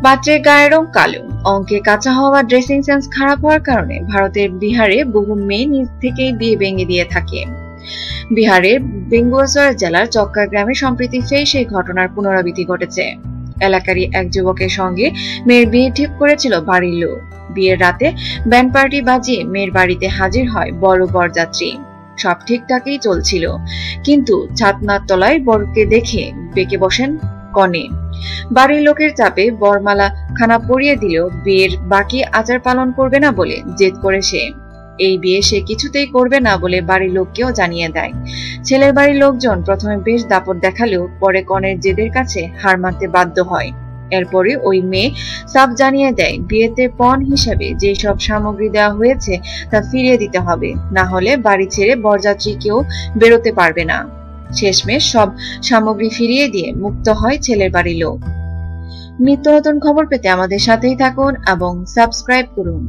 পাত্রের গায়ের রং কালো। অঙ্কে কাঁচা হওয়া, ড্রেসিং সেন্স খারাপ হওয়ার কারণে ভারতের বিহারে বহু মেয়ে নিজ থেকেই বিয়ে ভেঙে দিয়ে থাকে। বিহারের বেঙ্গুসরা জেলার চক্কা গ্রামে সম্প্রতি ফের সেই ঘটনার পুনরাবৃত্তি ঘটেছে। এলাকারই এক যুবকের সঙ্গে মেয়ের বিয়ে ঠিক করেছিল বাড়ির লোক। বিয়ের রাতে ব্যান্ড পার্টি বাজিয়ে মেয়ের বাড়িতে হাজির হয় বড় বরযাত্রী। সব ঠিকঠাকই চলছিল, কিন্তু ছাতনার তলায় বরকে দেখে বেঁকে বসেন কনে। বাড়ির লোকের চাপে বরমালা খানা পরিয়ে দিলেও বিয়ের বাকি আচার পালন করবে না বলে জেদ করে সে। এই বিয়ে সে কিছুতেই করবে না বলে বাড়ির লোককেও জানিয়ে দেয়। ছেলের বাড়ির লোকজন প্রথমে বেশ দাপট দেখালেও পরে কনের জেদের কাছে হার মানতে বাধ্য হয়। এরপরে ওই মেয়ে সাফ জানিয়ে দেয় বিয়েতে পণ হিসেবে যে সব সামগ্রী দেওয়া হয়েছে তা ফিরিয়ে দিতে হবে, না হলে বাড়ি ছেড়ে বরযাত্রী কেউ বেরোতে পারবে না। শেষমেশ সব সামগ্রী ফিরিয়ে দিয়ে মুক্ত হয় ছেলের বাড়ির লোক। নিত্য নতুন খবর পেতে আমাদের সাথেই থাকুন এবং সাবস্ক্রাইব করুন।